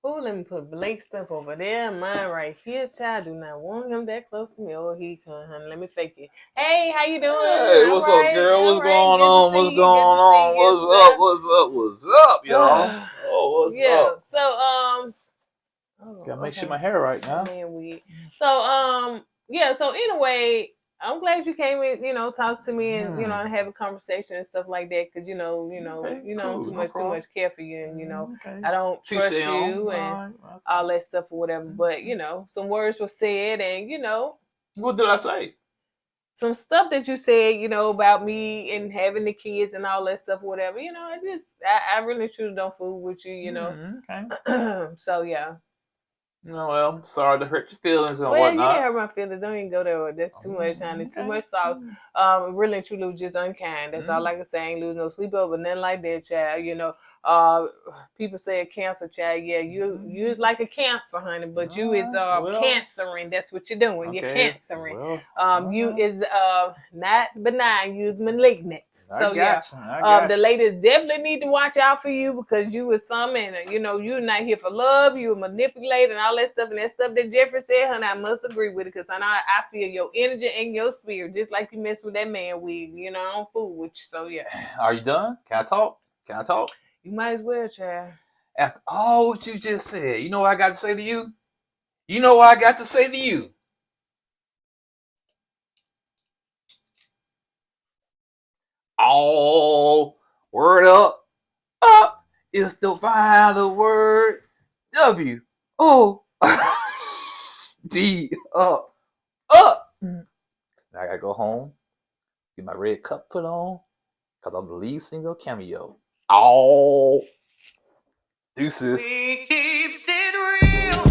Oh, let me put Blake's stuff over there. Mine right here, child. Do not want him that close to me. Oh, he come, honey. Let me fake it. Hey, how you doing? Hey, All what's up, right, girl? all What's right. going Good to on? see What's you. going Good to see on? you. What's up? What's up? What's up, y'all? Oh, what's Yeah. up? So Gotta make sure okay. my hair right now. Man, yeah. So anyway, I'm glad you came in. Talk to me and and have a conversation and stuff like that. Cause Okay, I'm cool, too no much problem. care for you, and Okay. I don't trust Touche on. you and Right. all that stuff or whatever. But some words were said, and What did I say? some stuff that you said, about me and having the kids and all that stuff, or whatever. I really truly don't fool with you, Okay. So yeah. No, well, sorry to hurt your feelings and Well, you didn't whatnot. hurt my feelings. Don't even go there. That's too much, honey. Okay. Too much sauce. Really and truly was just unkind. That's all I can say. I ain't lose no sleep over nothing like that, child. People say a cancer, child. Yeah, you is like a cancer, honey, but you is cancering. That's what you're doing. Okay. You're cancering. Well, You is not benign. You is malignant. So yeah. I got The ladies definitely need to watch out for you because you is some and you're not here for love. You manipulate and all that stuff, and that stuff that Jeffrey said, honey, I must agree with it because I feel your energy and your spirit just like you mess with that man wig. I don't fool with you. So yeah. Are you done? Can I talk? You might as well, child. After all what you just said, you know what I got to say to you? You know what I got to say to you? All word up is the final word. W O D up. I gotta go home, get my red cup put on, cause I'm the lead singer of Cameo. All deuces. We keeps it real.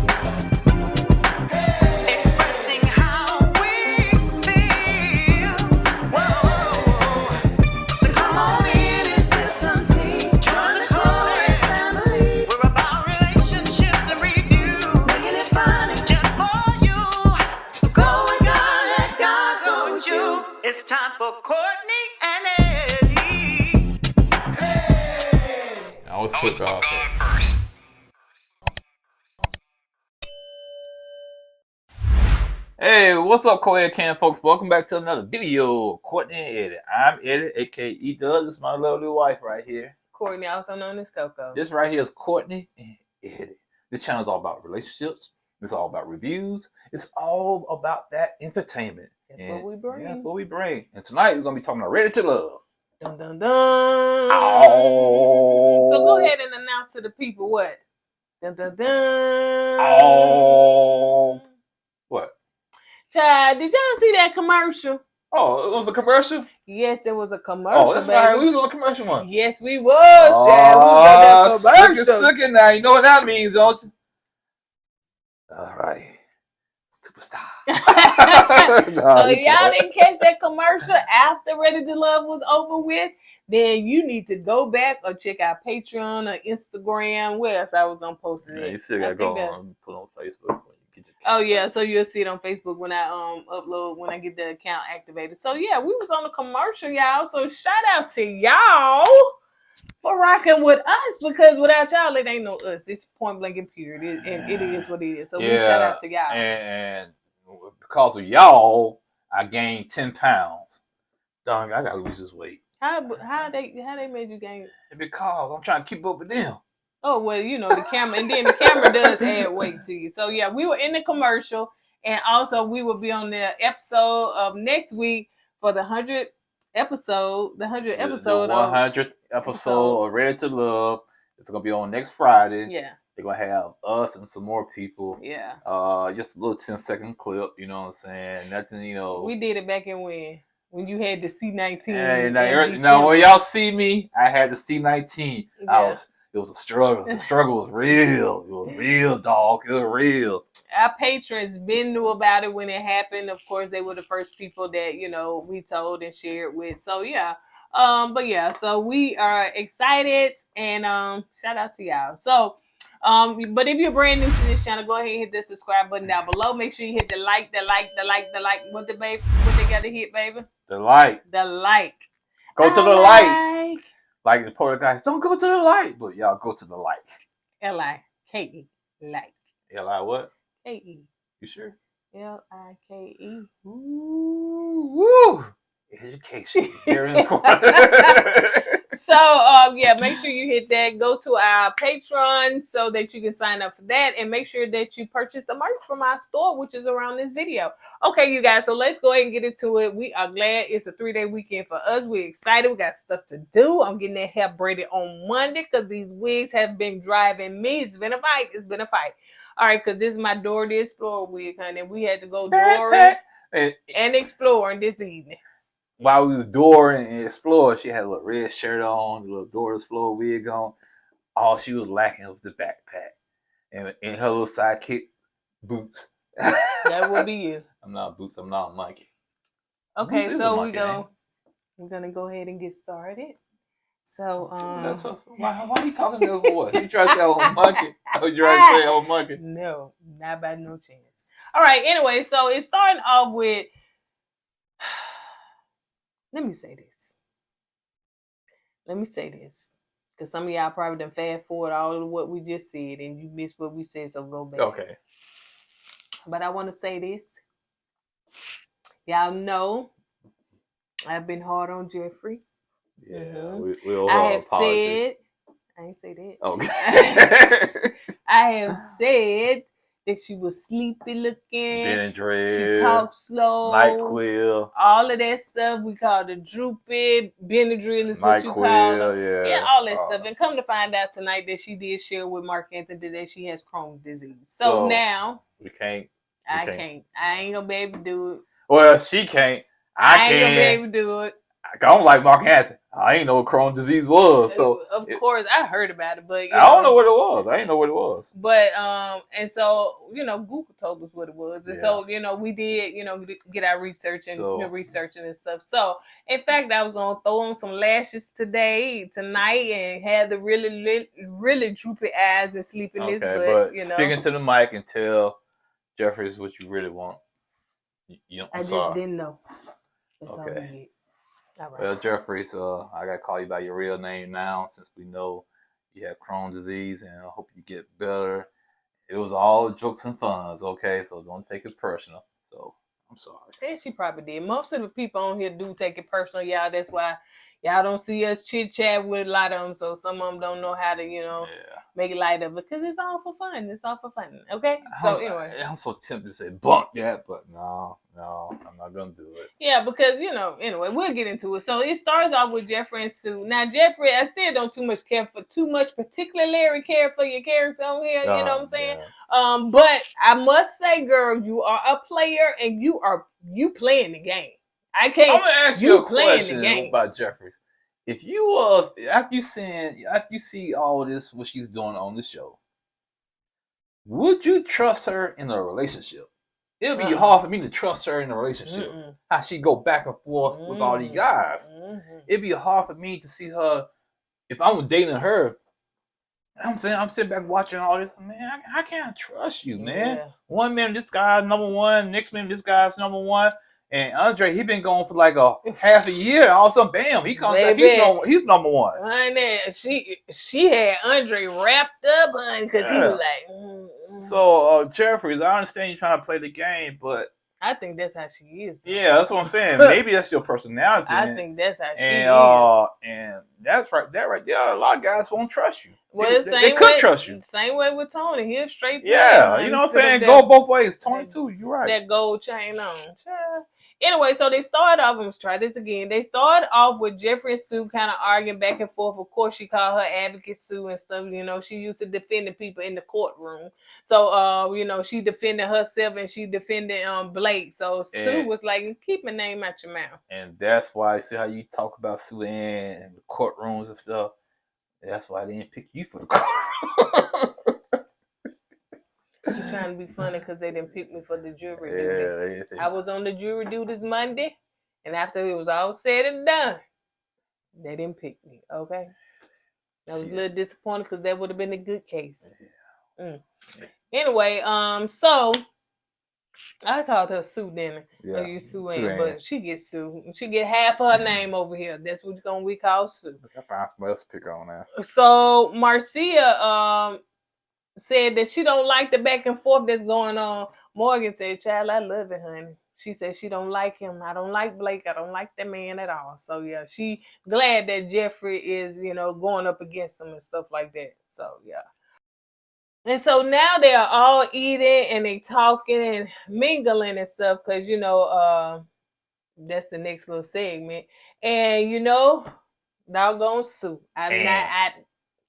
Expressing how we feel. Whoa. So come on in and sip some tea. Join the KOED family. We're about relationships and review. Making it fun just for you. Go and God, let God go with you. It's time for Courtney and Eddie. I always put God first. Hey, what's up, KOED Cam folks? Welcome back to another video. Courtney and Eddie. I'm Eddie, aka E-Dub. This is my lovely wife right here. Courtney, also known as Coco. This right here is Courtney and Eddie. This channel is all about relationships. It's all about reviews. It's all about that entertainment. That's what we bring. That's what we bring. And tonight we're gonna be talking about Ready to Love. Dun dun dun. Oh. So go ahead and announce to the people what. Dun dun dun. Oh. What? Child, did y'all see that commercial? Oh, it was a commercial? Yes, there was a commercial. Oh, that's right. We was on the commercial one. Yes, we was, child. We was on that commercial. Suck it now. You know what that means, don't you? All right. Superstar. So if y'all didn't catch that commercial after Ready to Love was over with, then you need to go back or check out Patreon or Instagram. Where else I was gonna post it? Yeah, you still gotta go on, put on Facebook. Oh yeah, so you'll see it on Facebook when I upload when I get the account activated. So yeah, we was on the commercial, y'all. So shout out to y'all for rocking with us because without y'all, it ain't no us. It's point blank and period. It is what it is. So we shout out to y'all. And because of y'all, I gained 10 pounds. Dang, I gotta lose this weight. How they made you gain? Because I'm trying to keep up with them. Oh well, the camera, and then the camera does add weight to you. So yeah, we were in the commercial, and also we will be on the episode of next week for the 100th episode. The 100th episode of Ready to Love. It's gonna be on next Friday. Yeah. They're gonna have us and some more people. Yeah. Just a little 10-second clip, you know what I'm saying? Nothing, We did it back in when you had the C19. Hey, now when y'all see me, I had the C19. Yeah. It was a struggle. The struggle was real. It was real, dog. It was real. Our patrons been knew about it when it happened. Of course, they were the first people that we told and shared with. So yeah. But yeah, so we are excited and shout out to y'all. So but if you're brand new to this channel, go ahead and hit the subscribe button down below. Make sure you hit the like. What they gotta hit, baby? The like. Go to the like. Like the poet guys, don't go to the light, but y'all go to the like. LIKE. Like. L-I what? K-E. You sure? L-I-K-E. Ooh, woo! Education. Very important. So, yeah, make sure you hit that. Go to our Patreon so that you can sign up for that. And make sure that you purchase the merch from our store, which is around this video. Okay, you guys, so let's go ahead and get into it. We are glad it's a 3-day weekend for us. We're excited. We got stuff to do. I'm getting that hair braided on Monday because these wigs have been driving me. It's been a fight. It's been a fight. All right, because this is my Door to Explore wig, honey. We had to go dooring and exploring this evening. While we was dooring and exploring, she had a little red shirt on, a little Door to Explore wig on. All she was lacking was the backpack and her little sidekick boots. That would be you. I'm not Boots. I'm not a monkey. Okay, Boots is a so monkey, we're gonna go ahead and get started. So why are you talking to her for what? You trying to say I'm a monkey? Oh, you trying to say I'm a monkey? No, not by no chance. All right, anyway, so it's starting off with let me say this. Because some of y'all probably done fast forward all of what we just said and you missed what we said, so go back. Okay. But I want to say this. Y'all know I've been hard on Jeffrey. Yeah, we all I have apology. said, I ain't say that. Okay. I have said that she was sleepy looking. Benadryl. She talked slow. NyQuil. All of that stuff. We called it droopy. Benadryl is what you call it. Yeah, all that stuff. And come to find out tonight that she did share with Mark Anthony that she has Crohn's disease. So now we can't. I can't. I ain't gonna be able to do it. Well, she can't. I ain't gonna be able to do it. I don't like Mark Anthony. I ain't know what Crohn's disease was. So of course I heard about it, but I don't know what it was. I didn't know what it was. But and so Google told us what it was, and so we did get our research and researching and stuff. So in fact, I was gonna throw on some lashes tonight, and have the really droopy eyes and sleepiness. Okay, but speaking to the mic and tell Jeffrey what you really want. I just didn't know. That's all we did. All right. Well, Jeffrey, so I gotta call you by your real name now, since we know you have Crohn's disease, and I hope you get better. It was all jokes and funs, okay? So don't take it personal. So I'm sorry. And she probably did. Most of the people on here do take it personal, y'all. That's why y'all don't see us chit chat with a lot of them. So some of them don't know how to, make it light up, because it's all for fun. It's all for fun. Okay. So anyway, I'm so tempted to say bunk that, but no, I'm not gonna do it. Yeah, because anyway, we'll get into it. So it starts off with Jeffrey and Sue. Now Jeffrey, I still don't too much particularly care for your character on here. You know what I'm saying? Yeah. But I must say, girl, you are a player and you playing the game. I can't. I'm gonna ask you a question about Jeffries. If you was after you see all of this what she's doing on the show, would you trust her in a relationship? It would be hard for me to trust her in a relationship. How she go back and forth with all these guys. It'd be hard for me to see her if I was dating her. I'm sitting back watching all this. Man, I can't trust you, man. Yeah. One minute this guy's number one, next minute this guy's number one. And Andre, he been going for like a half a year. All of a sudden, bam, he comes back. He's number one. Honey, she had Andre wrapped up, honey, because he was like. So, Jeffries, I understand you trying to play the game, but I think that's how she is. Though. Yeah, that's what I'm saying. Maybe that's your personality. I think that's how she is. And that's right there. A lot of guys won't trust you. Well, they could trust you. Same way with Tony. He's a straight player. Yeah, you know what I'm saying? Go both ways. Tony, too. You're right. That gold chain on. Sure. Anyway, so they started off, let's try this again. They started off with Jeffrey and Sue kind of arguing back and forth. Of course, she called her advocate Sue and stuff. She used to defend the people in the courtroom. So, she defended herself and she defended Blake. So Sue was like, keep my name out your mouth. And that's why, see how you talk about Sue Ann and the courtrooms and stuff? That's why they didn't pick you for the courtroom. He's trying to be funny because they didn't pick me for the jury duties. I was on the jury duties Monday, and after it was all said and done, they didn't pick me. Okay, I was a little disappointed because that would have been a good case. Anyway, so I called her Sue, didn't I? Yeah. You Sue Ann, but she gets Sue. She get half of her name over here. That's what we call Sue. I find somebody else to pick on now. So Marcia, said that she don't like the back and forth that's going on. Morgan said, "Child, I love it, honey." She said she don't like him. I don't like Blake. I don't like the man at all. So yeah, she glad that Jeffrey is, going up against him and stuff like that. So yeah. And so now they are all eating and they talking and mingling and stuff because that's the next little segment. And doggone Sue.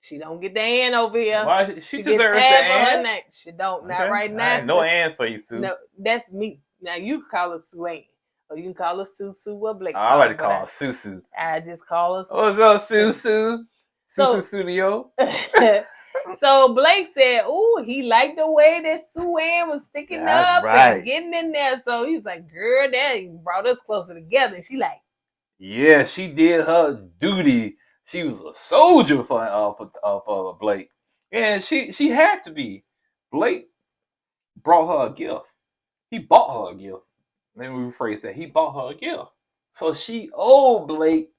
She don't get the Ann over here. Why she deserves the Ann? She don't. Okay. Not right now. No Ann for you, Sue. No, that's me. Now you can call her Sue Ann. Or you can call her Sue or Blake. I like to call her Sue. I just call her What's up, Sue? Sue Studio. So Blake said, "Ooh, he liked the way that Sue Ann was sticking up and getting in there." So he's like, "Girl, that brought us closer together." And she like, "Yeah, she did her duty. She was a soldier for Blake, and she had to be." Blake brought her a gift. He bought her a gift. Let me rephrase that. He bought her a gift, so she owed Blake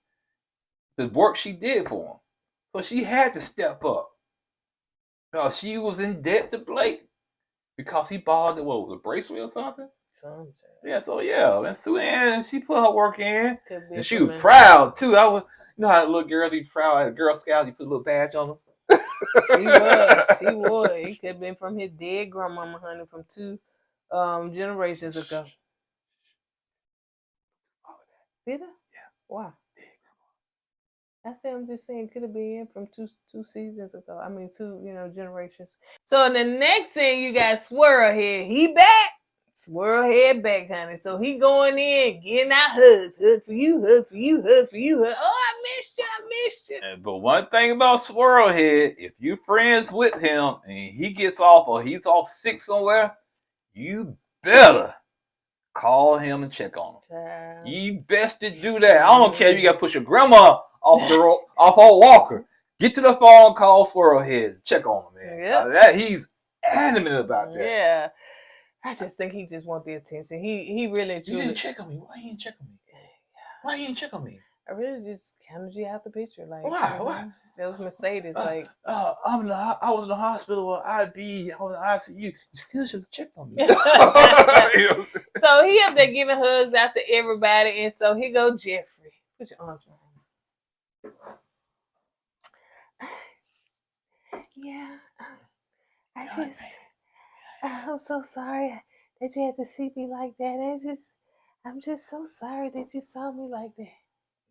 the work she did for him. So she had to step up. She was in debt to Blake because he bought her a bracelet or something? Yeah, so yeah. And Sue Ann, she put her work in. And she was proud too. You know how little girls be proud at a Girl Scout, you put a little badge on them? She was. It could have been from his dead grandmama, honey, from 2 generations ago. Did I? Yeah. Why? I said, I'm just saying, could have been from two seasons ago. I mean, 2 generations. So in the next scene, you got Swirlhead. He back. Swirlhead back, honey. So he going in, getting out hugs. Hug for you, hug for you, hug for you. Hug. Oh, I missed you. But one thing about Swirlhead, if you friends with him and he gets off or he's off sick somewhere, you better call him and check on him. You best to do that. I don't care if you got to push your grandma off old Walker. Get to the phone, call Swirlhead, check on him, man. Yep. He's adamant about that. Yeah. I just think he just want the attention. He really truly. You didn't check on me. Why you didn't check on me? Why you didn't check on me? I really just counted you out the picture. Like why? That was Mercedes. I was in the hospital or I was in ICU. You still should have checked on me. So he up there giving hugs out to everybody, and so here go Jeffrey. Put your arms around him. Yeah, I'm so sorry that you had to see me like that. I'm just so sorry that you saw me like that.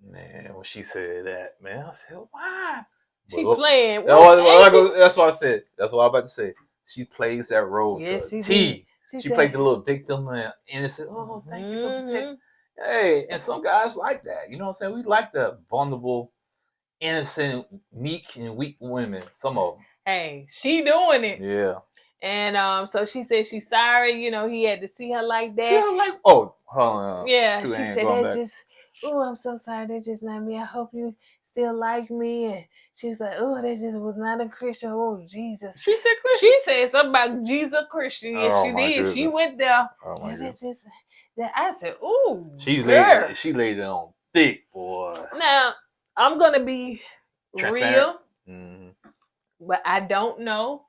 Man, when she said that, man, I said, why? She playing. That's what I said. That's what I'm about to say. She plays that role to a T. She played the little victim and innocent. Oh, thank you for protecting. Hey, and some guys like that. You know what I'm saying? We like the vulnerable, innocent, meek, and weak women. Some of them. Hey, she doing it. Yeah. And so she said she's sorry. He had to see her like that. See her like, yeah. She said that just. Oh, I'm so sorry. That's just not me. I hope you still like me. And she was like, oh, that just was not a Christian. Oh, Jesus. She said Christian? She said something about Jesus Christian. Yes, she did. Goodness. She went there. Oh, my goodness. I said, ooh. She laid it on thick, boy. Now, I'm going to be real. Mm-hmm. But I don't know.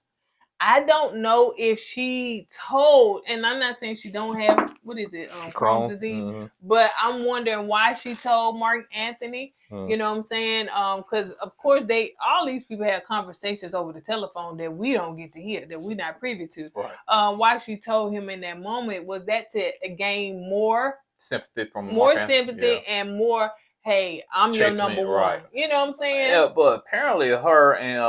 I don't know if she told, and I'm not saying she don't have, what is it, Crohn's disease, but I'm wondering why she told Mark Anthony, you know what I'm saying? Because, of course, all these people had conversations over the telephone that we don't get to hear, that we're not privy to. Right. Why she told him in that moment, was that to gain more sympathy from and more, hey, I'm your number one. Right. You know what I'm saying? Yeah, but apparently her and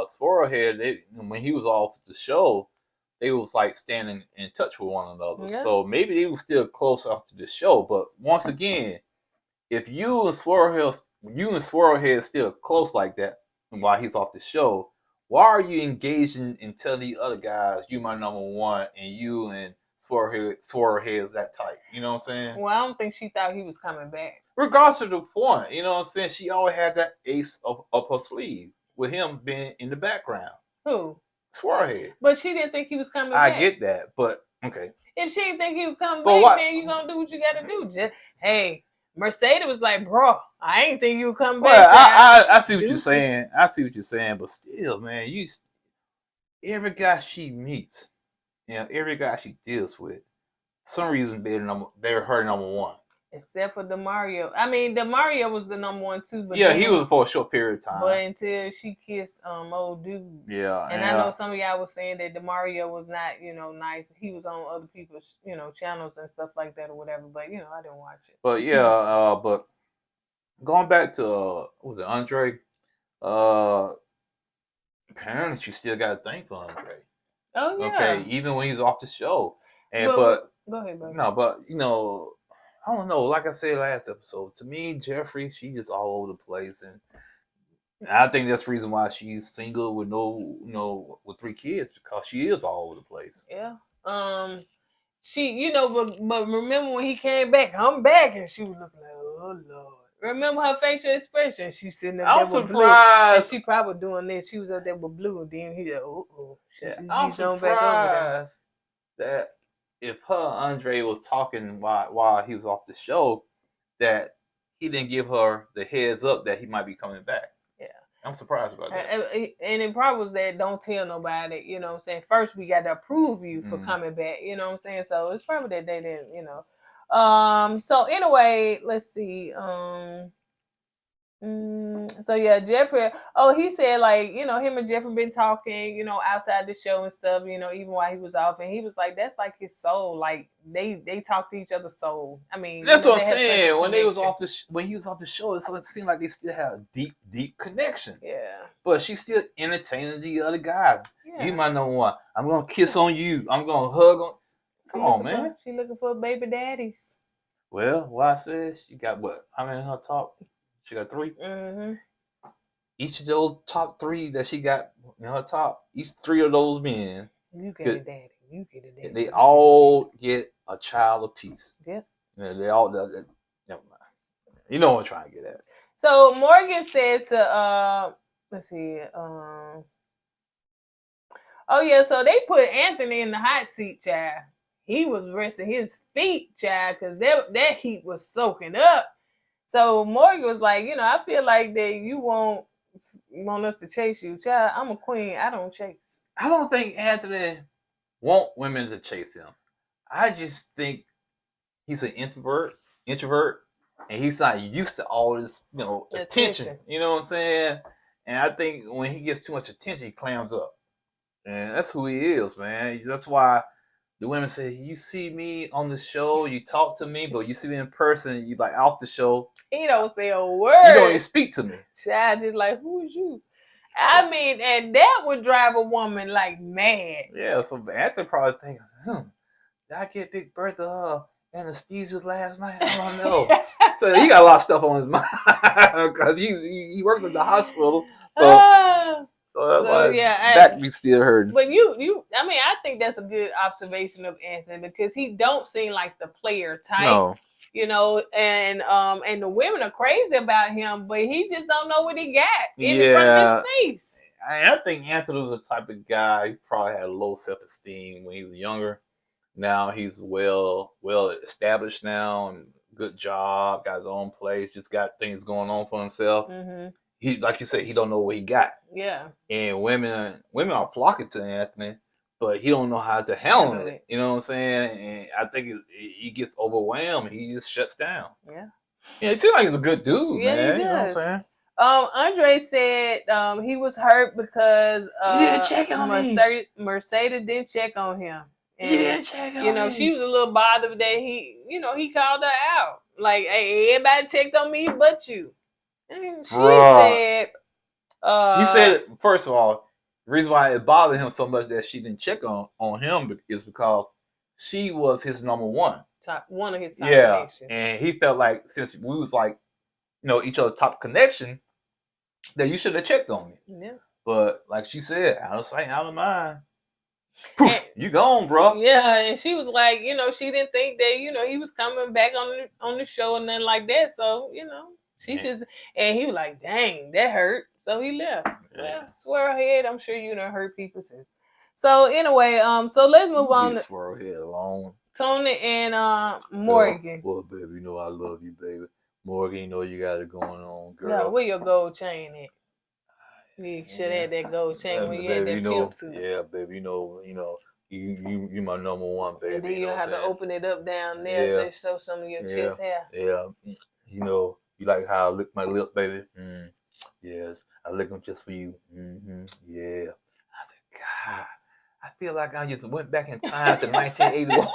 Swirlhead, when he was off the show, they was like standing in touch with one another. Yeah. So maybe they were still close after the show. But once again, if you and Swirlhead still close like that while he's off the show, why are you engaging in telling the other guys you my number one and you and Swirlhead is that tight? You know what I'm saying? Well, I don't think she thought he was coming back. Regardless of the point, you know what I'm saying? She always had that ace up her sleeve with him being in the background. Who? Swirlhead. But she didn't think he was coming back. I get that, but okay. If she didn't think he was coming back, then you gonna do what you gotta do. Just, hey, Mercedes was like, bro, I ain't think you would come back. I see what you're saying. I see what you're saying, but still, man, every guy she meets, every guy she deals with, for some reason they're her number one. Except for Demario. I mean, Demario was the number one too, but yeah, he was for a short period of time. But until she kissed old dude. Yeah. And I know some of y'all was saying that Demario was not, nice. He was on other people's, channels and stuff like that or whatever. But I didn't watch it. But yeah, but going back to was it Andre? Apparently she still got a thing for Andre. Oh yeah. Okay, even when he's off the show. And but go ahead, buddy. No, but I don't know. Like I said last episode, to me, Jeffrey, she just all over the place, and I think that's the reason why she's single with with 3 kids, because she is all over the place. Yeah. She, but remember when he came back, I'm back, and she was looking like, oh Lord. Remember her facial expression? She sitting up there with Blue, and she probably doing this. She was up there with Blue, and then he like, I'm surprised that if her Andre was talking while he was off the show, that he didn't give her the heads up that he might be coming back. Yeah. I'm surprised about that. And it probably was that don't tell nobody, you know what I'm saying? First, we got to approve you for coming back, you know what I'm saying? So it's probably that they didn't, So anyway, let's see. So yeah, Jeffrey. Oh, he said him and Jeffrey been talking, outside the show and stuff, even while he was off, and he was like, that's like his soul. Like they talk to each other's soul. I mean, that's what I'm saying. When he was off the show, it seemed like they still had a deep connection. Yeah. But she's still entertaining the other guy. Yeah. You might know what. I'm gonna kiss on you. I'm gonna hug on. Come on, man. She looking for baby daddies. Well, what I said, she got what? How many in her top? She got 3. Mm-hmm. Each of those top 3 that she got in her top, each 3 of those men, you get a daddy. You get a daddy. They all get a child apiece. Yeah. They all. Never mind. You know what I'm trying to get at. So Morgan said to let's see. Oh yeah, so they put Anthony in the hot seat, child. He was resting his feet, child, because that heat was soaking up. So Morgan was like, I feel like that you want us to chase you. Child, I'm a queen. I don't chase. I don't think Anthony want women to chase him. I just think he's an introvert, and he's not used to all this, attention. You know what I'm saying? And I think when he gets too much attention, he clams up. And that's who he is, man. That's why the women say, you see me on the show, you talk to me, but you see me in person, you like off the show. He don't say a word. You don't even speak to me. Child, just like, who is you? I mean, and that would drive a woman like mad. Yeah, so Anthony probably thinks, did I get Big Bertha anesthesia last night? I don't know. So he got a lot of stuff on his mind because he works at the hospital. So that be still hurting. But I think that's a good observation of Anthony, because he don't seem like the player type. No. And the women are crazy about him, but he just don't know what he got in front of his face. I think Anthony was the type of guy who probably had low self-esteem when he was younger. Now he's well established now, and good job, got his own place, just got things going on for himself. Mm-hmm. He, like you said, he don't know what he got. Yeah. And women are flocking to Anthony, but he don't know how to handle it. You know what I'm saying? And I think he gets overwhelmed. He just shuts down. Yeah. Yeah, he seems like he's a good dude, man. He does. You know what I'm saying? Andre said he was hurt because he didn't check on Mercedes didn't check on him. And, he didn't check on him. She was a little bothered that he called her out. Like, hey, everybody checked on me but you. And she said... he said, first of all, the reason why it bothered him so much that she didn't check on him is because she was his number one. One of his top connections. And he felt like, since we was like, each other's top connection, that you should have checked on me. Yeah. But like she said, out of sight, out of mind. Poof, you gone, bro. Yeah, and she was like, she didn't think that, he was coming back on the show and nothing like that. So, she just, and he was like, dang, that hurt. So he left. Yeah, swear ahead. I'm sure you done hurt people too. So anyway, so let's move on. Swear ahead alone. Tony and Morgan. Well, baby, I love you, baby. Morgan, you got it going on, girl. Yeah, where your gold chain at? You should have had that gold chain when you had baby, that pimp suit. Yeah, baby, you my number one, baby. And then you have to open it up down there to show some of your chest hair. Yeah, you like how I lick my lips, baby. Yes, I lick them just for you. Yeah. I said, God, I feel like I just went back in time to 1981.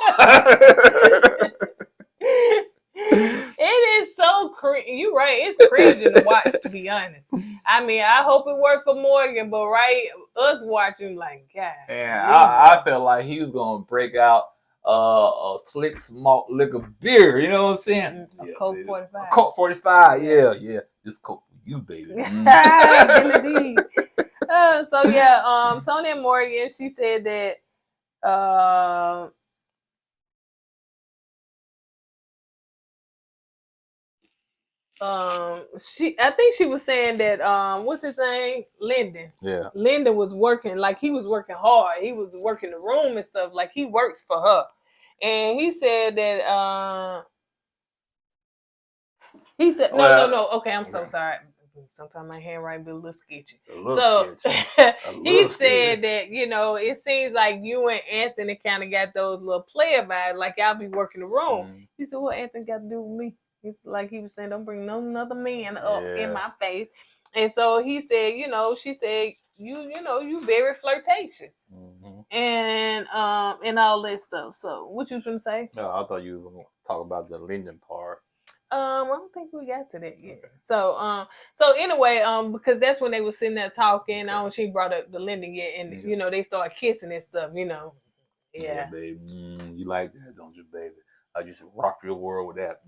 It is so crazy. You're right. It's crazy to watch, to be honest. I mean, I hope it worked for Morgan, but us watching, like, God. Yeah, I felt like he was gonna break out a slick small liquor beer. You know what I'm saying? A Coke 45. A Coke 45. Yeah. This Coke for you, baby. So yeah, Tony and Morgan, she said that I think she was saying that what's his name? Lyndon. Yeah. Lyndon was working, like he was working hard. He was working the room and stuff, like he works for her. And he said that he said no. Okay, I'm so sorry. Sometimes my handwriting be a little sketchy. He said that, it seems like you and Anthony kind of got those little player vibes, like y'all be working the room. He said, what Anthony got to do with me? He's like, he was saying, don't bring no another man up in my face. And so he said, she said, you very flirtatious. And all that stuff. So what you gonna say? No, I thought you were gonna talk about the Lyndon part. I don't think we got to that yet. Okay. So anyway, because that's when they were sitting there talking. Okay. I don't know, she brought up the Lyndon yet, and they started kissing and stuff. Yeah, baby, you like that, don't you, baby? I just rock your world with that.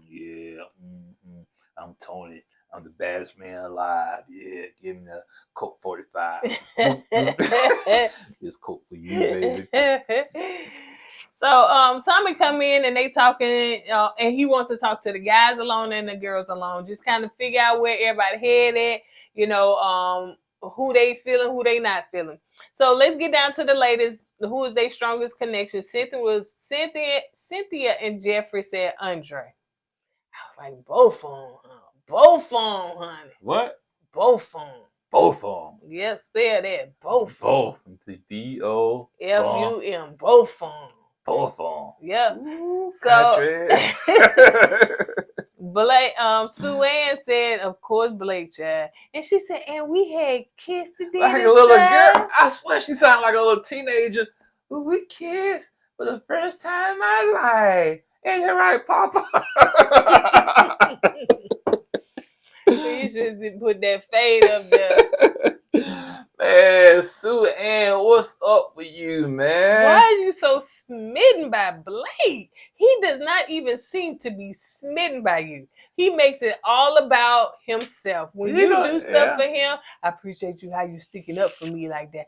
Yeah, I'm Tony. I'm the baddest man alive. Yeah, give me the Coke 45. It's Coke for you, baby. So Tommy come in and they talking, and he wants to talk to the guys alone and the girls alone. Just kind of figure out where everybody head at, who they feeling, who they not feeling. So let's get down to the ladies. Who is their strongest connection? Cynthia and Jeffrey said Andre. I was like, both on, honey. What? Both on. Both on. Yep, spell that. Both. D-O-F-U-M. Both on. Both on. Yep. Ooh, so Blake, Sue Ann said, of course, Blake, child. And she said, and we had kissed the like a little girl. I swear she sounded like a little teenager. We kissed for the first time in my life. Ain't that right, Papa? You should put that fade up there. Man, Sue Ann, what's up with you, man? Why are you so smitten by Blake? He does not even seem to be smitten by you. He makes it all about himself. When you do stuff for him, I appreciate you how you sticking up for me like that.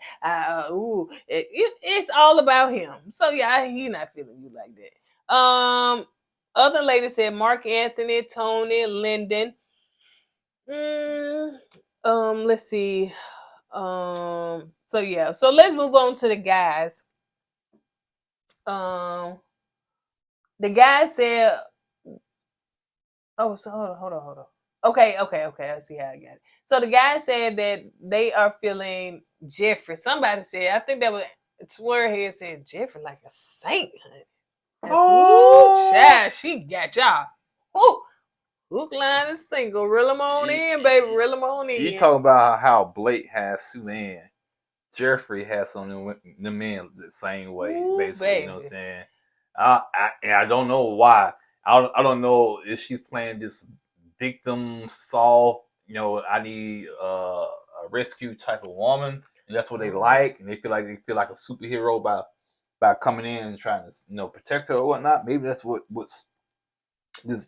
It's all about him. So yeah, he not feeling you like that. Other lady said Mark Anthony, Tony, Lyndon. Let's see. So let's move on to the guys. The guy said, hold on. Okay, I see how I got it. So the guy said that they are feeling Jeffrey. Somebody said, I think that was Swearhead said Jeffrey like a saint, honey. Child, she got y'all. Ooh. Hook, line, and single. Reel them on in, baby. Reel them on in. You talk about how Blake has Sue Ann. Jeffrey has some of them men the same way, basically. Baby. You know what I'm saying? I don't know why. I don't know if she's playing this victim soft, I need a rescue type of woman, and that's what they like, and they feel like a superhero by coming in and trying to protect her or whatnot. Maybe that's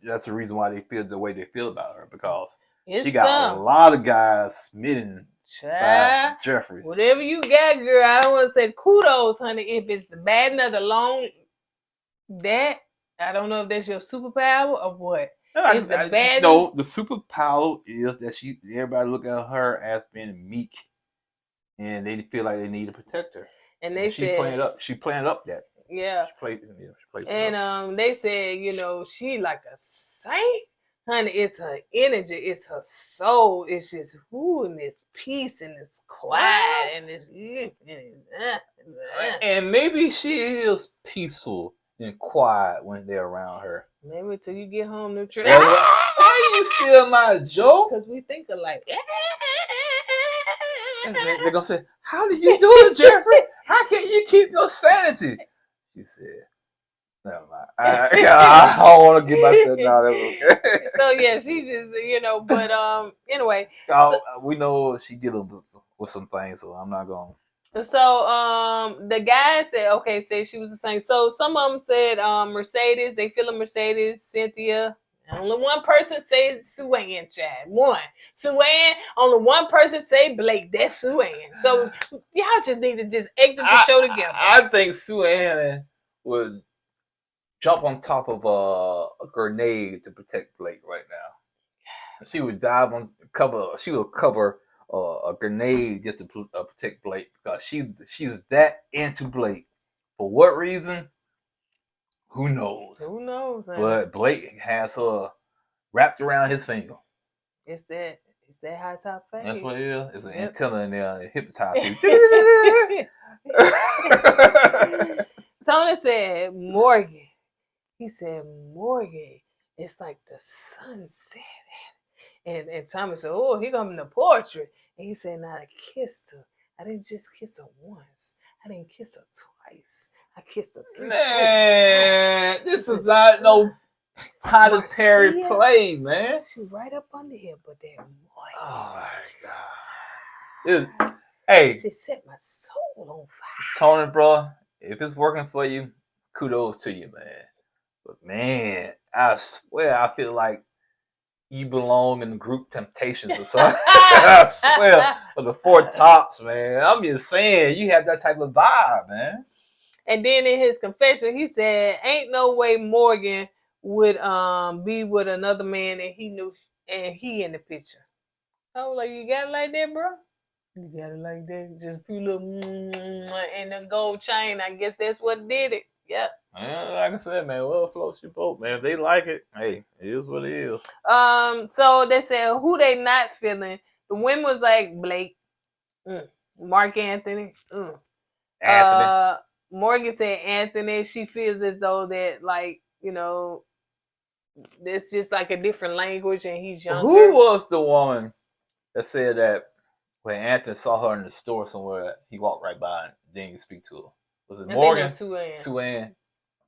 that's the reason why they feel the way they feel about her, because she got a lot of guys smitten by Jeffries. Whatever you got, girl, I don't want to say kudos, honey. If it's the bad and the long, that I don't know if that's your superpower or what. It's the bad. No, the superpower is that everybody look at her as being meek, and they feel like they need to protect her. And she playing up that. Yeah. She plays and they said, she like a saint. honey, it's her energy, it's her soul. It's just and it's peace and it's quiet and it's and maybe she is peaceful and quiet when they're around her. Maybe until you get home to trip. Why you steal my joke? Because we think alike. They're gonna say, "How did you do it, Jeffrey? How can you keep your sanity?" She said, "Never mind. I don't want to get myself down. That's okay." So yeah, she just but anyway. We know she dealing with some things, so I'm not going. So the guy said she was the same. So some of them said Mercedes, they feeling Mercedes, Cynthia. Only one person said Sue-Ann, Chad. One. Sue-Ann, only one person say Blake. That's Sue-Ann. So y'all just need to just exit the show together. I think Sue-Ann would jump on top of a grenade to protect Blake right now. She would dive on cover. She would cover a grenade just to protect Blake because she's that into Blake. For what reason? Who knows? Who knows? Man. But Blake has her wrapped around his finger. It's that high top fade. That's what it is. It's an antenna in there. It hypnotizes you. Tony said Morgan. He said Morgan. It's like the sunset. And Tommy said, "Oh, he got in the portrait." And he said, "Now I kissed her. I didn't just kiss her once. I didn't kiss her twice. I kissed her 3 Man, this is not no Tyler Perry play, man. She right up under here, but that boy. Oh my God. Hey, she set my soul on fire. Tony, bro, if it's working for you, kudos to you, man. But man, I swear, I feel like you belong in the group Temptations or something. I swear, for the Four Tops, man. I'm just saying, you have that type of vibe, man. And then in his confession, he said, "Ain't no way Morgan would be with another man and he knew and he in the picture." I was like, "You got it like that, bro? You got it like that? Just a few little and a gold chain. I guess that's what did it." Yep. Yeah, like I said, man, well, floats your boat, man. If they like it, hey, it is what it is. So they said who they not feeling. The women was like Blake, Mark Anthony, Anthony. Morgan said Anthony. She feels as though that it's just like a different language and he's younger. Who was the woman that said that when Anthony saw her in the store somewhere, he walked right by and didn't speak to her? Was it Morgan? Sue-Ann. Sue-Ann.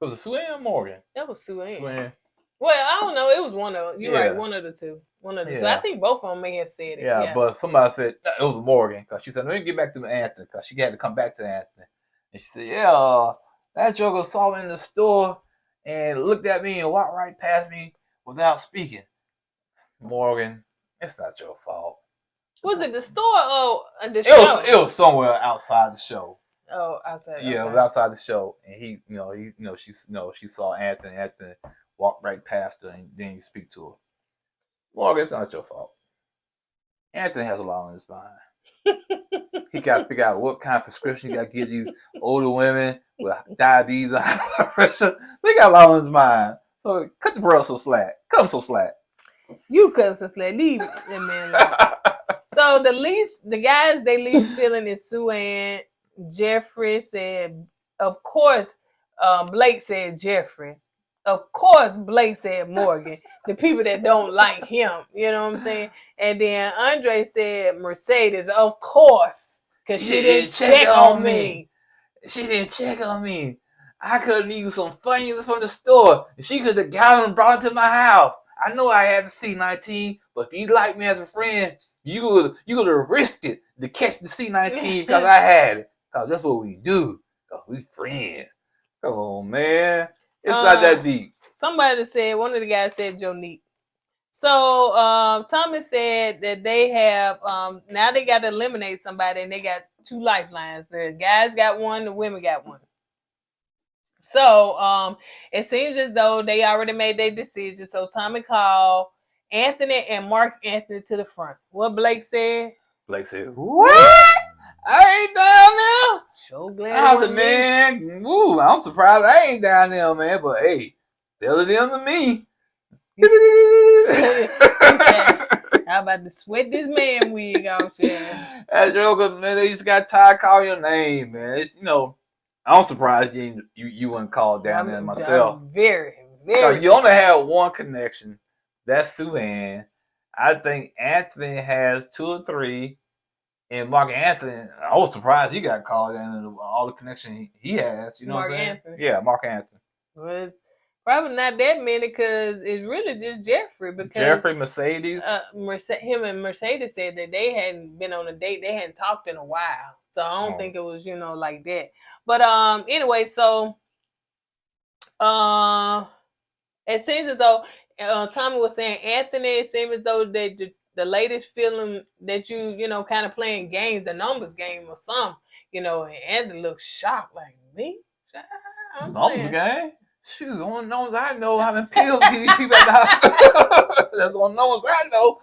Was it Sue-Ann or Morgan? That was Sue-Ann. Sue-Ann. Well, I don't know. It was one of them. You're right. One of the two. So I think both of them may have said it. Yeah, but somebody said it was Morgan because she said, "Let me get back to Anthony," because she had to come back to Anthony. And she said, "Yeah, that joker saw me in the store and looked at me and walked right past me without speaking." Morgan, it's not your fault. Was it the store or the show? It was somewhere outside the show. Oh, outside. Yeah, okay. It was outside the show, and she saw Anthony. Anthony walked right past her, and then you speak to her. Morgan, it's not your fault. Anthony has a lot on his mind. He got to figure out what kind of prescription he got to give these older women with diabetes and high blood pressure. They got a lot on his mind. So cut the bro some slack. Cut him some slack. You cut him some slack. Leave that man alone. So the guys they least feeling is Sue-Ann. Jeffrey said, of course, Blake said Jeffrey. Of course, Blake said Morgan. The people that don't like him, you know what I'm saying? And then Andre said Mercedes, of course, because she didn't check on me. She didn't check on me. I could have used some funnies from the store. She could have got them and brought them to my house. I know I had the C-19, but if you like me as a friend, you would have risked it to catch the C-19 because I had it. Because that's what we do. Because we friends. Come on, man. It's not that deep. Somebody said, one of the guys said Jonique. So Thomas said that they have, now they got to eliminate somebody and they got 2 lifelines. The guys got one, the women got one. So it seems as though they already made their decision. So Tommy called Anthony and Mark Anthony to the front. What Blake said? Blake said, "What? I ain't down there." So glad. I was like, man, woo, I'm surprised I ain't down there, man. But hey, better them than me. He said, "How about to sweat this man wig off there?" That joker, man, they just got tired of calling your name, man. It's, I'm surprised you wouldn't call down there myself. I'm very, very. You only have one connection. That's Sue Ann. I think Anthony has 2 or 3. And Mark Anthony, I was surprised he got called down in all the connection he has. You know what I'm saying? Anthony. Yeah, Mark Anthony. Well, probably not that many because it's really just Jeffrey. Because Jeffrey, Mercedes. Him and Mercedes said that they hadn't been on a date. They hadn't talked in a while. So I don't think it was, like that. But anyway, so it seems as though Tommy was saying, Anthony, it seems as though the latest feeling that you kind of playing games, the numbers game or something, and Anthony looks shocked like, me? Numbers game? Shoot, only numbers I know how many pills get these people at the hospital. That's the only numbers I know.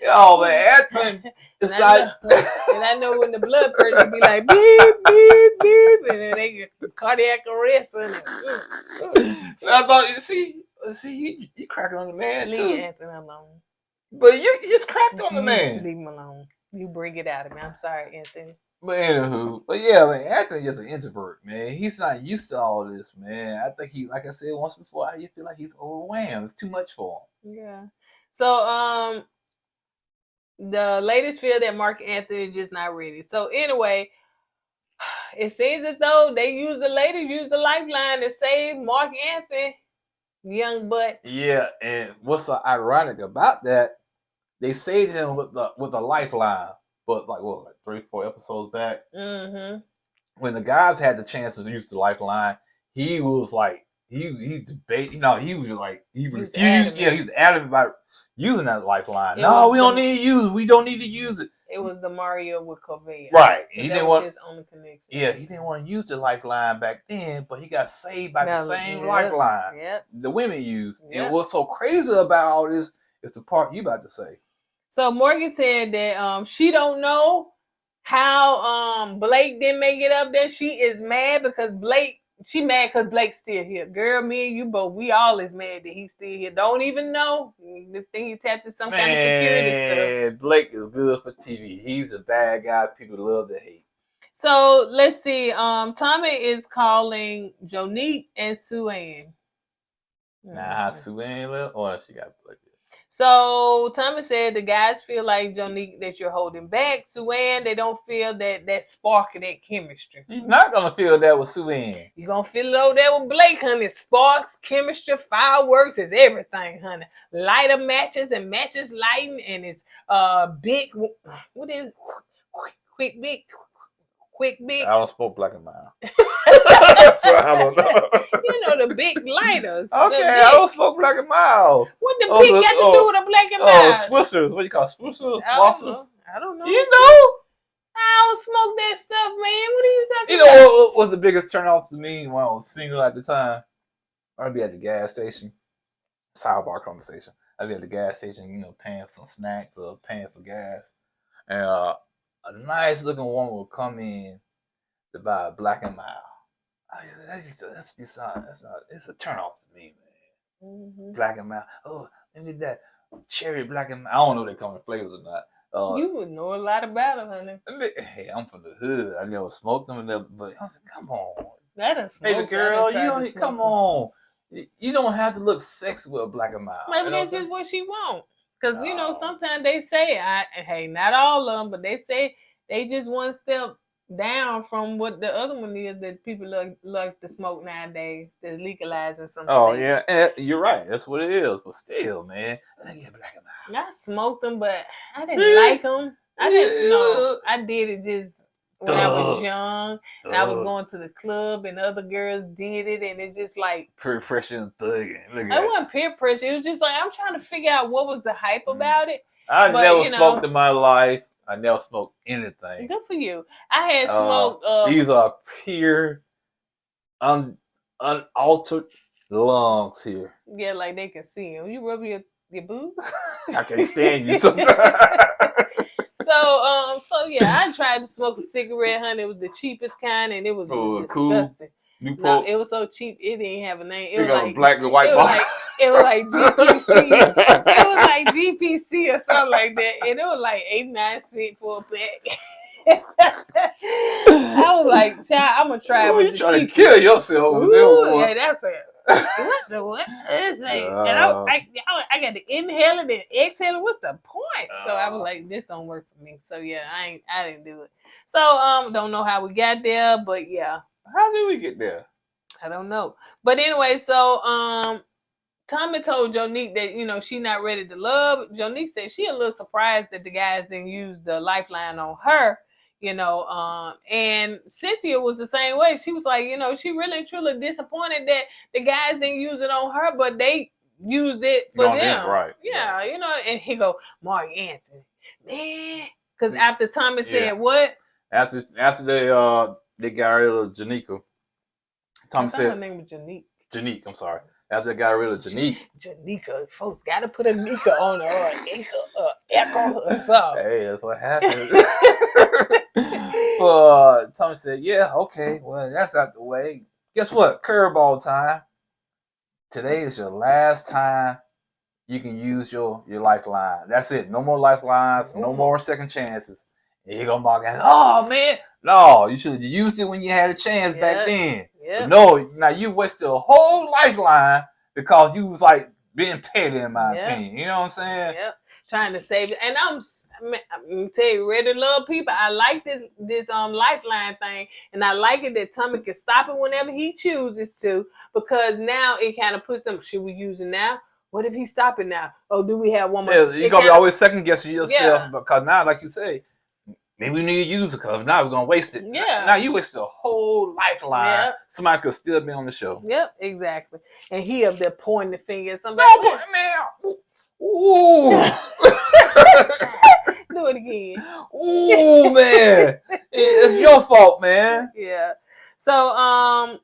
Oh, man, Anthony, it's like... and I know when the blood pressure be like, beep, beep, beep, and then they get cardiac arrest in it. So I thought, see, you cracking on the man, too. Leave Anthony alone. But you just cracked on the man. Leave him alone. You bring it out of me. I'm sorry, Anthony. But yeah, man, Anthony's just an introvert, man. He's not used to all this, man. I think he, like I said once before, I feel like he's overwhelmed. It's too much for him. Yeah. So, the ladies feel that Mark Anthony is just not ready. So anyway, it seems as though the ladies use the lifeline to save Mark Anthony, young butt. Yeah, and what's so ironic about that? They saved him with a lifeline, but like 3-4 episodes back, when the guys had the chance to use the lifeline, he was like he debated. He was like he refused. He was adamant about using that lifeline. No, we don't need to use it. We don't need to use it. It was the Mario with Kourtney. Right. He didn't want his only connection. Yeah, he didn't want to use the lifeline back then, but he got saved by the same lifeline the women used. And what's so crazy about all this is the part you about to say. So Morgan said that she don't know how Blake didn't make it up there. She is mad because she mad because Blake's still here. Girl, me and you both, we all is mad that he's still here. Don't even know. The thing he tapped in some kind of security stuff. Blake is good for TV. He's a bad guy. People love to hate. So let's see. Tommy is calling Jonique and Sue Ann. Now how Sue Ann live? Or she got Blake. So Tommy said the guys feel like Jonique that you're holding back. Sue Ann, they don't feel that spark of that chemistry. You're not gonna feel that with Sue Ann. You're gonna feel it over there with Blake, honey. Sparks, chemistry, fireworks is everything, honey. Lighter matches and matches lighting, and it's big. What is quick big? I don't smoke black and mild. So I don't know. The big lighters. Okay, I don't smoke black and mild. What the big got to do with a black and mild? Swissers. What do you call Swissers? I don't know. You know? I don't smoke that stuff, man. What are you talking about? You know what was the biggest turn off to me when I was single at the time? I'd be at the gas station. Sidebar conversation. I'd be at the gas station, paying for some snacks or paying for gas. And a nice looking woman will come in to buy a black and mild. It's a turn off to me, man. Mm-hmm. Black and mild. Oh, look at that cherry black and mild. I don't know if they come in flavors or not. You would know a lot about them, honey. Hey, I'm from the hood. I never smoked them, but I was like, come on. That a smoke. Baby girl, come on. You don't have to look sexy with a black and mild. Maybe that's just what she want. Because, sometimes they say, hey, not all of them, but they say they just one step down from what the other one is that people like to smoke nowadays that's legalizing some states. Yeah, you're right. That's what it is. But still, man, I get black and mild. I smoked them, but I didn't like them. I didn't know. I did it just when I was young, and I was going to the club, and other girls did it, and it's just like peer pressure and thugging. It wasn't peer pressure. It was just like I'm trying to figure out what was the hype about it. I never smoked in my life. I never smoked anything. Good for you. I had smoked. These are pure, unaltered lungs here. Yeah, like they can see them. You rub your boobs? I can't stand you sometimes. So yeah, I tried to smoke a cigarette, honey. It was the cheapest kind, and it was disgusting. No, it was so cheap. It didn't have a name. It was got like a black and white box. It was like GPC. It was like GPC or something like that, and it was like 89 cents for a pack. I was like, child, I'm gonna try it with the trying cheap. to kill yourself. Ooh, yeah, that's it. What is it? And I got to inhale it and exhale it. What's the point? So I was like, this don't work for me. So yeah, I didn't do it. So don't know how we got there, but yeah. How did we get there? I don't know. But anyway, so Tommy told Jonique that, she not ready to love. Jonique said she a little surprised that the guys didn't use the lifeline on her. And Cynthia was the same way. She was like, she really and truly disappointed that the guys didn't use it on her, but they used it for them. Right. Yeah, right. And he go, Mark Anthony, man. Because after Tommy said what? After they got rid of Janika, Tommy said her name was Janique. Janique, I'm sorry. After they got rid of Janique. Janika, folks gotta put a Nika on her or echo or something. Hey, that's what happened. Tommy said, yeah, okay, well, that's out the way. Guess what? Curveball time. Today is your last time you can use your lifeline. That's it. No more lifelines, no more second chances. And you go Mark and oh man, no, you should have used it when you had a chance back then. Yep. No, now you wasted a whole lifeline because you was like being petty in my opinion. You know what I'm saying? Yep. Trying to save it. And I'm gonna tell you, ready to love people. I like this lifeline thing, and I like it that Tommy can stop it whenever he chooses to, because now it kind of puts them. Should we use it now? What if he stop it now? Oh, do we have one more? Yeah, you're gonna be always second guessing yourself because now, like you say, maybe we need to use it because now we're gonna waste it. Yeah. Now you wasted a whole lifeline. Yeah. Somebody could still be on the show. Yep, exactly. And he up there pointing the finger at somebody. No, man. Ooh. Do it again. Ooh, man. It's your fault, man. Yeah. So,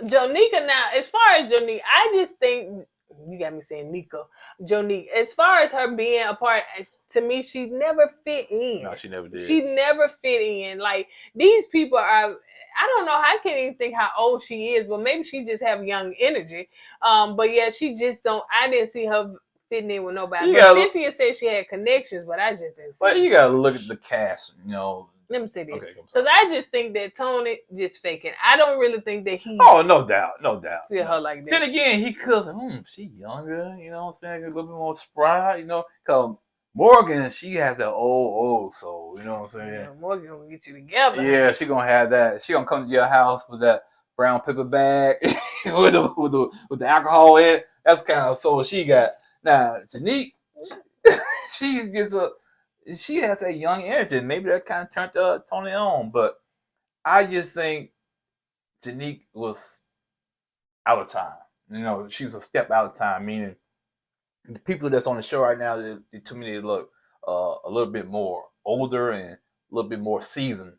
Jonika, now, as far as Jonique, I just think, you got me saying Nika. Jonique, as far as her being a part, to me, she never fit in. No, she never did. She never fit in. Like, these people are, I don't know, I can't even think how old she is, but maybe she just have young energy. But yeah, she just don't, I didn't see her fitting in with nobody. Cynthia said she had connections, but I just didn't see it. You gotta look at the cast, Let me say this. Because I just think that Tony just faking. I don't really think that he... Oh, no doubt. Feel her like that. Then again, he could she younger, you know what I'm saying? A little bit more spry, because Morgan, she has that old soul, you know what I'm saying? Yeah, Morgan gonna get you together. Yeah, she gonna have that. She gonna come to your house with that brown paper bag with the alcohol in it. That's the kind of soul she got. Now, Janique, she has a young energy. Maybe that kind of turned Tony on, but I just think Janique was out of time. She was a step out of time, meaning the people that's on the show right now, to me, they look a little bit more older and a little bit more seasoned.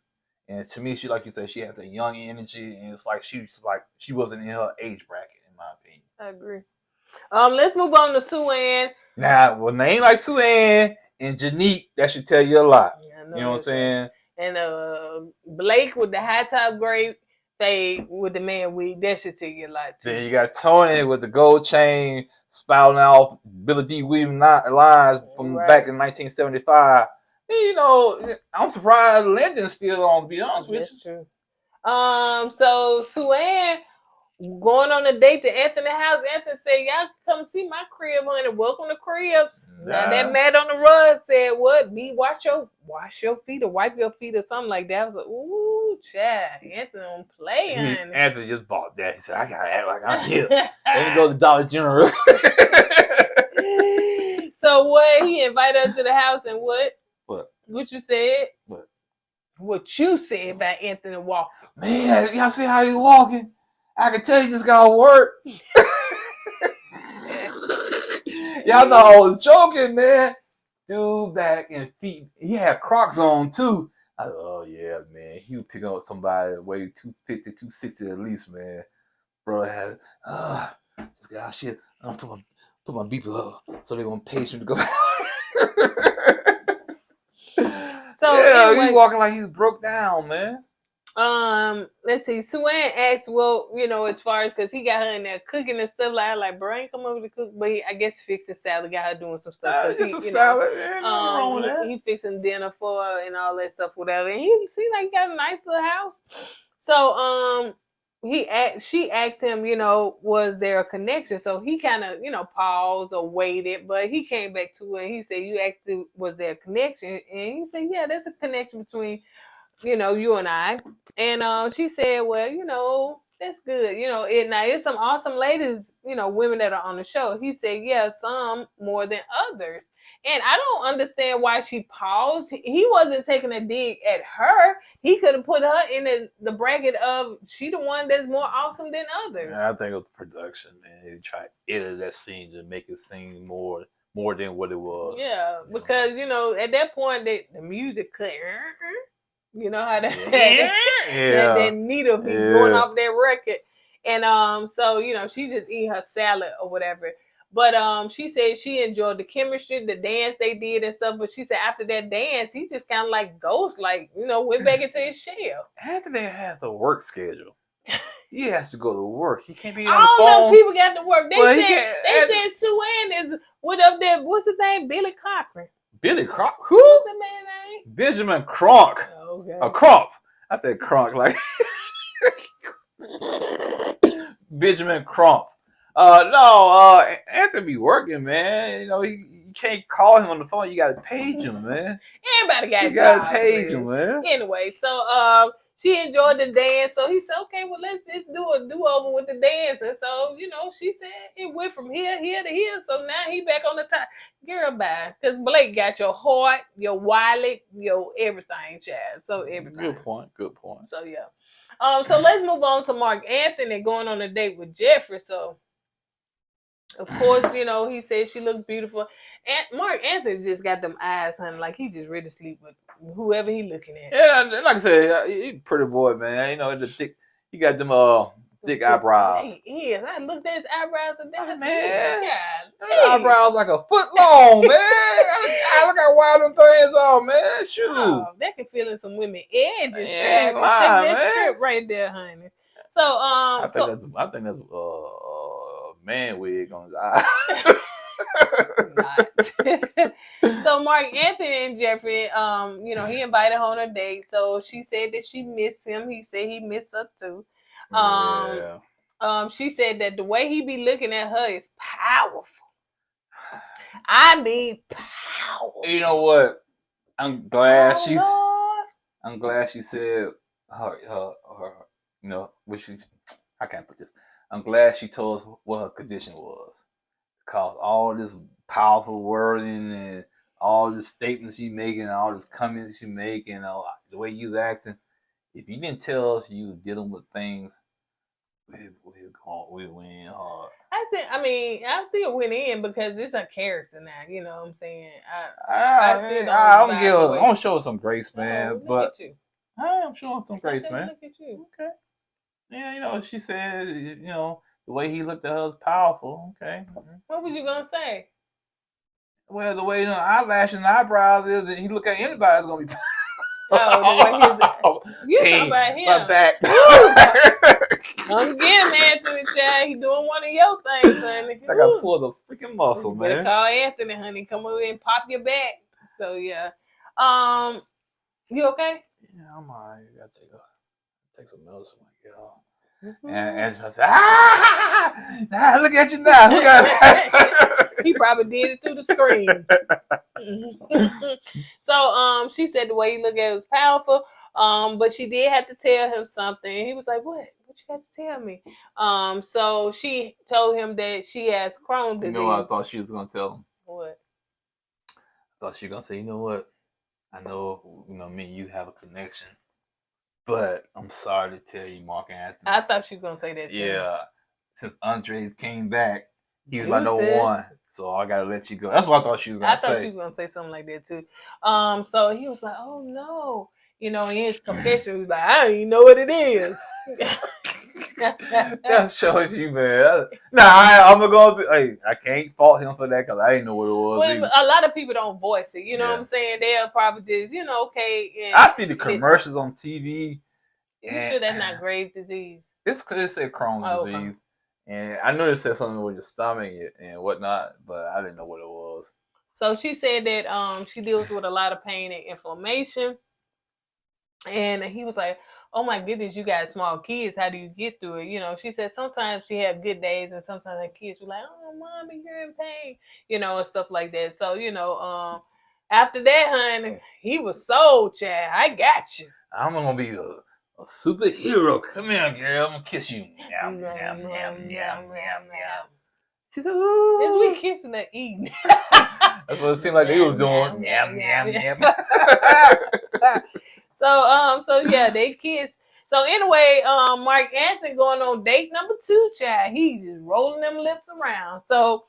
And to me, she, like you said, she has a young energy, and it's like she wasn't in her age bracket, in my opinion. I agree. Let's move on to Sue-Ann. Now, with a name like Sue-Ann and Janique, that should tell you a lot. Yeah, you know what I'm saying? And Blake with the high top gray fade with the man wig, that should tell you a lot too. Then you got Tony with the gold chain spouting off Billy D. Williams lines from back in 1975. And, I'm surprised Lyndon's still on, to be honest with you. That's true. So Sue-Ann going on a date to Anthony's house. Anthony said, y'all come see my crib, honey. Welcome to Cribs. Now that Matt on the rug said, what? Wash your feet or wipe your feet or something like that. I was like, ooh, child. Anthony don't play, honey. Anthony just bought that. He said, I gotta act like I'm here. Then go to Dollar General. So what? He invited her to the house and what? What you said? What you said about Anthony walking. Man, y'all see how he walking? I can tell you this guy work. Y'all thought I was joking, man. Dude back in feet. He had Crocs on too. I thought, oh yeah, man. He would pick up somebody that weighed 250, 260 at least, man. Bro had this guy shit. I'm put my beeper up so they're gonna pay him to go. So yeah, anyway, he walking like he broke down, man. Let's see. Suanne asked, well, as far as, because he got her in there cooking and stuff, like, bro, ain't come over to cook, but I guess fixing salad, got her doing some stuff, because Just a salad, man. Nothing wrong with that. He fixing dinner for her and all that stuff, whatever. And he seemed like he got a nice little house. So she asked him, was there a connection? So he kind of, paused or waited, but he came back to it and he said, you asked, was there a connection? And he said, yeah, there's a connection between you and I. And she said, well, that's good. Now there's some awesome ladies, women that are on the show. He said, yeah, some more than others. And I don't understand why she paused. He wasn't taking a dig at her. He could have put her in the bracket of she the one that's more awesome than others. Yeah, I think it was the production, man. They tried to edit that scene to make it seem more than what it was. Yeah, because at that point the music cut. You know how that that needle be going off that record. And so she just eat her salad or whatever. But she said she enjoyed the chemistry, the dance they did and stuff. But she said after that dance, he just kind of like ghost, like, went back into his shell. Anthony has a work schedule. He has to go to work. He can't be on the phone. All them people got to work. They said Suanne is with up there. What's his name? Billy Cochran. Billy Cronk? Who? What's the man's name? Benjamin Cronk. Oh, okay. Crump. I said Cronk like Benjamin Crump. No, Anthony be working, man. You can't call him on the phone. You gotta page him, man. Everybody gotta page him, man. Anyway, so she enjoyed the dance. So he said, okay, well, let's just do a do-over with the dance. And so, she said it went from here to here. So now he back on the top. Girl, bye. Because Blake got your heart, your wallet, your everything, child. So everything. Good point. So, yeah. So let's move on to Mark Anthony going on a date with Jeffrey. So, of course, he said she looked beautiful. And Mark Anthony just got them eyes, honey, like he just ready to sleep with whoever he looking at. Yeah, like I said, he pretty boy, man. The thick, he got them thick eyebrows. He is. I looked at his eyebrows and that's man. Eyebrows like a foot long, man. Look how wide them things are, man. Shoot. Oh, that can feel in some women edges. Just take that strip right there, honey. So I think that's man wig on his eye. So Mark Anthony and Jeffrey, he invited her on a date. So she said that she missed him. He said he missed her too. She said that the way he be looking at her is powerful. I mean powerful. You know what? I'm glad I'm glad she said her I can't put this. I'm glad she told us what her condition was. Because all this powerful wording and all the statements you making, all this comments you making, the way you acting, if you didn't tell us you was dealing with things, we win hard. I still went in because it's a character now. You know what I'm saying? I'm gonna show her some grace, man. But I'm showing some grace, man. Look at you. Okay. Yeah, she said, the way he looked at her was powerful. Okay. What was you gonna say? Well, the way eyelashes and eyebrows is that he look at anybody that's gonna be. You talking about him? My back. Come get him, Anthony, child. He doing one of your things, honey. I got to pull the freaking muscle, man. Better call Anthony, honey. Come over and pop your back. So yeah. You okay? Yeah, I'm alright. I gotta take some medicine when I get off. And she said, look at you now. Look at He probably did it through the screen. So she said the way he looked at it was powerful. But she did have to tell him something. He was like, what you got to tell me? So she told him that she has Crohn's disease. You know what I thought she was gonna tell him? What? I thought she was gonna say, you know what? I know, me and you have a connection. But I'm sorry to tell you, Mark Anthony. I thought she was going to say that too. Yeah. Since Andres came back, he's my number one. So I got to let you go. That's what I thought she was going to say. I thought she was going to say something like that too. So he was like, oh no. In his confession, he was like, I don't even know what it is. That shows you, man. I'm going to be, I can't fault him for that because I didn't know what it was. Well, a lot of people don't voice it. You know what I'm saying? They'll probably just, okay. I see the commercials on TV You sure that's not Graves' disease? It said Crohn's disease. And I knew it said something with your stomach and whatnot, but I didn't know what it was. So she said that she deals with a lot of pain and inflammation. And he was like, oh my goodness, you got small kids. How do you get through it? You know, she said sometimes she have good days and sometimes her kids be like, oh, mommy, you're in pain, you know, and stuff like that. So, you know, after that, honey, he was sold, Chad. I got you. I'm going to be a superhero. Come here, girl. I'm going to kiss you. Yum, yum, yum, yum, yum, yum. She's like, ooh. Is we kissing or eating? That's what it seemed like they was doing. Yum, yum, yum. So yeah, they kiss. So anyway, Mark Anthony going on date number 2, child. He's just rolling them lips around. So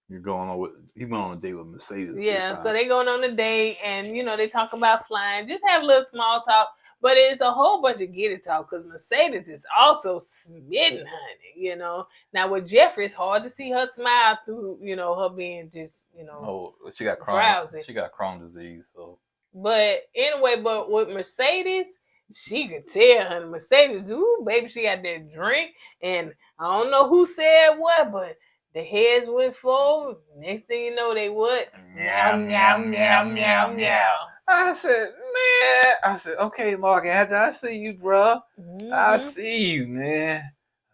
he went on a date with Mercedes. Yeah, so they going on a date and you know, they talk about flying, just have a little small talk, but it's a whole bunch of get it talk because Mercedes is also smitten, honey, you know. Now with Jeffrey, it's hard to see her smile through, you know, her being just, you know, she got Crohn's. She got Crohn's disease, so. But anyway, but with Mercedes, she could tell, honey. Mercedes, ooh, baby, she got that drink. And I don't know who said what, but the heads went forward. Next thing you know, they what? Meow, meow, meow, meow, meow. I said, okay, Mark, after I see you, bro. Mm-hmm. I see you, man.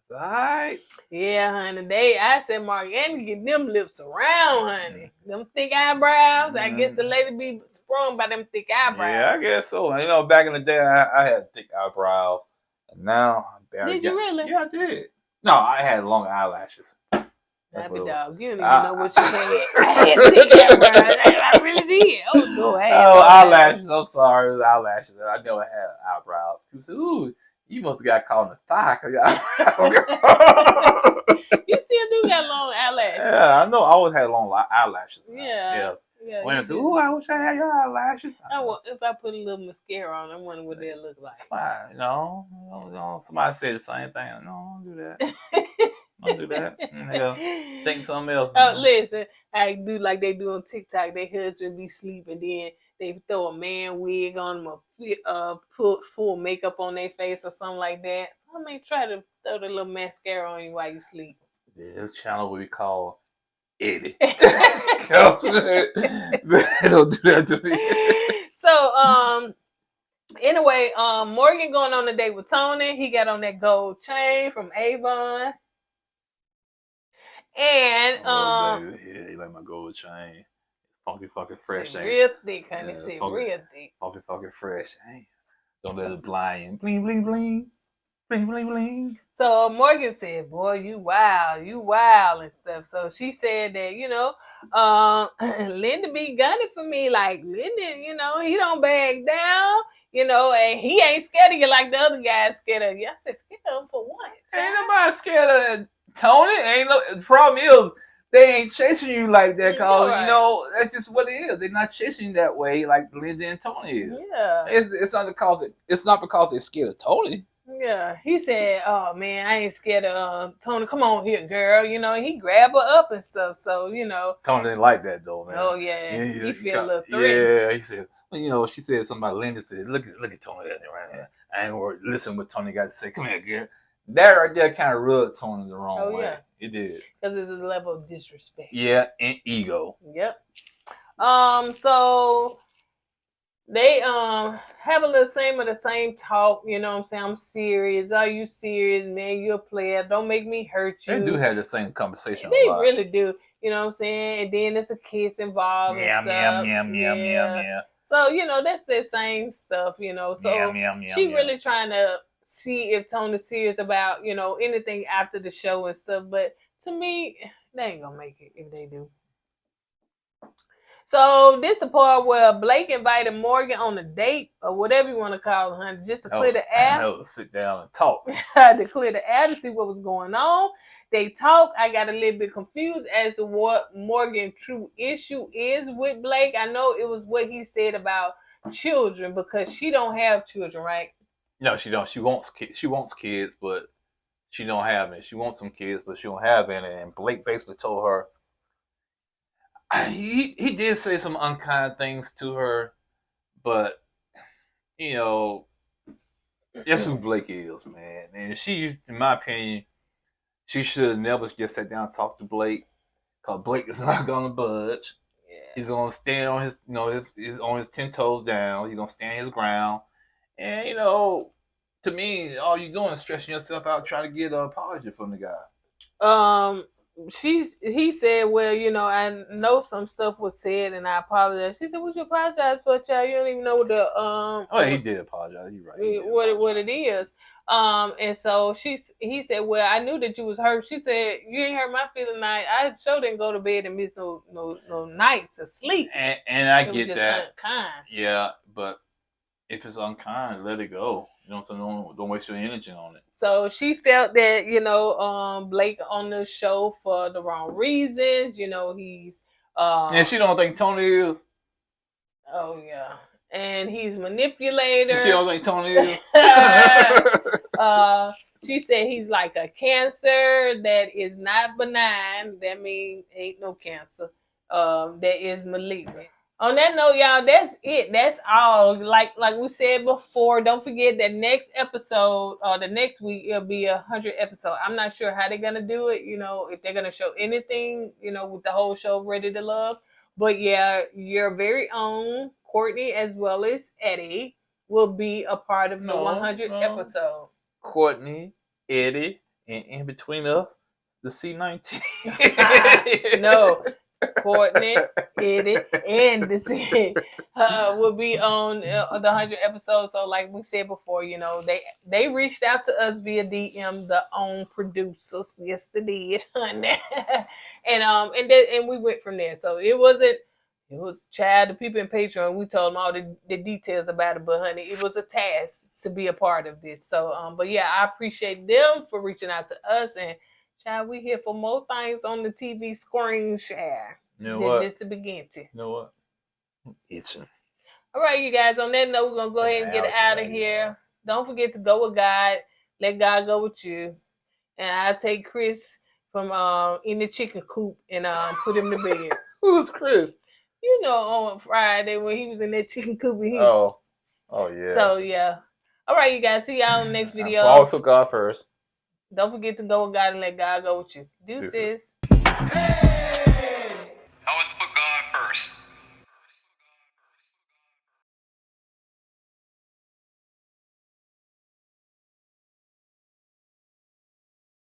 All right. Yeah, honey. I said, Mark, and get them lips around, honey. Them thick eyebrows. I guess the lady be sprung by them thick eyebrows. Yeah, I guess so. You know, back in the day, I had thick eyebrows. And now, did you really? Yeah, I did. No, I had long eyelashes. Happy dog. You don't even know what you had. I had thick eyebrows. I really did. Oh, no. Eyelashes. I'm sorry. It was eyelashes. I never had eyebrows. People say, ooh, you must have got caught in the thigh. You still do got long eyelashes. Yeah, I know. I always had long eyelashes. Yeah. When I said, ooh, I wish I had your eyelashes. If I put a little mascara on, I wonder what they'll look like. Fine. No. Somebody said the same thing. No, don't do that. Don't do that. Yeah. Think something else. Oh, listen. I do like they do on TikTok. Their husband be sleeping, then they throw a man wig on them, put full makeup on their face or something like that. So I may try to throw the little mascara on you while you sleep. Yeah, this channel will be called Eddie. Don't do that to me. So, anyway, Morgan going on a date with Tony. He got on that gold chain from Avon. And yeah, you like my gold chain. Funky fucking fresh. Real thick, honey. Real thick. Funky fucking fresh. Hey, don't let it blind you. Bling, bling, bling. Bling, bling, bling. So Morgan said, boy, you wild and stuff. So she said that, you know, Linda be gunning for me. Like, Linda, you know, he don't back down, you know, and he ain't scared of you like the other guys scared of you. I said, scared of him for what? Ain't nobody scared of Tony. The problem is, they ain't chasing you like that, cause you know that's just what it is. They're not chasing you that way like Linda and Tony is. Yeah, it's not because they're scared of Tony. Yeah, he said, "Oh man, I ain't scared of Tony. Come on here, girl." You know, he grabbed her up and stuff. So you know, Tony didn't like that though, man. Oh yeah, he feel a little threatened. Yeah, he said, you know, she said something about Linda. Said, look at Tony right here. I ain't worried. Listen what Tony got to say. Come here, girl. That right there kind of rubbed Tony the wrong way. Yeah. It did. Because it's a level of disrespect. Yeah, and ego. Yep. So they have a little same talk, you know what I'm saying? I'm serious. Are you serious, man? You're a player. Don't make me hurt you. They do have the same conversation. They really do. You know what I'm saying? And then there's a kiss involved and stuff. Yeah. So, you know, that's the same stuff, you know. So she really trying to see if Tony's serious about, you know, anything after the show and stuff. But to me, they ain't gonna make it if they do. So this is the part where Blake invited Morgan on a date or whatever you want to call it, honey, just to clear the air. No, sit down and talk. To clear the air to see what was going on. They talk. I got a little bit confused as to what Morgan's true issue is with Blake. I know it was what he said about children because she don't have children, right? No, she don't. She wants kids, but she don't have any. She wants some kids, but she don't have any. And Blake basically told her he did say some unkind things to her, but you know, That's who Blake is, man. And she, in my opinion, she should have never just sat down and talked to Blake, because Blake is not gonna budge. Yeah. He's gonna stand on his, his on his 10 toes down. He's gonna stand his ground, and to me, all you doing is stressing yourself out trying to get an apology from the guy. He said, well, I know some stuff was said and I apologize. She said, what you apologize for, child? You don't even know what the Oh, yeah, he did apologize. You're right. What it is. And so he said, well, I knew that you was hurt. She said, you ain't hurt my feeling. I sure didn't go to bed and miss no nights of sleep. And I get that. Unkind. Yeah, but if it's unkind, let it go. So don't waste your energy on it. So she felt that, Blake on the show for the wrong reasons. He's and she don't think Tony is. Oh yeah. And he's manipulator. And she don't think Tony is. She said he's like a cancer that is not benign. That means ain't no cancer. That is malignant. On that note, y'all, that's it. That's all. Like we said before, don't forget that next episode or the next week it'll be 100 episode. I'm not sure how they're gonna do it. If they're gonna show anything, with the whole show Ready to Love. But yeah, your very own Courtney as well as Eddie will be a part of the 100th episode. Courtney, Eddie, and in between us, the C19. No. Courtney, Eddie, and the will be on the 100th episode. So, like we said before, they reached out to us via DM, the own producers. Yes, they did, honey. and we went from there. So it was child, the people in Patreon. We told them all the details about it, but honey, it was a task to be a part of this. So, but yeah, I appreciate them for reaching out to us and. Child, we here for more things on the TV screen share. Just to begin to. You know what? It's all right, you guys. On that note, we're gonna go ahead and get out of here. Don't forget to go with God. Let God go with you. And I'll take Chris from in the chicken coop and put him to bed. Who's Chris? On Friday when he was in that chicken coop. Oh yeah. So yeah. All right, you guys. See y'all in the next video. Always put God first. Don't forget to go with God and let God go with you. Deuces. Hey.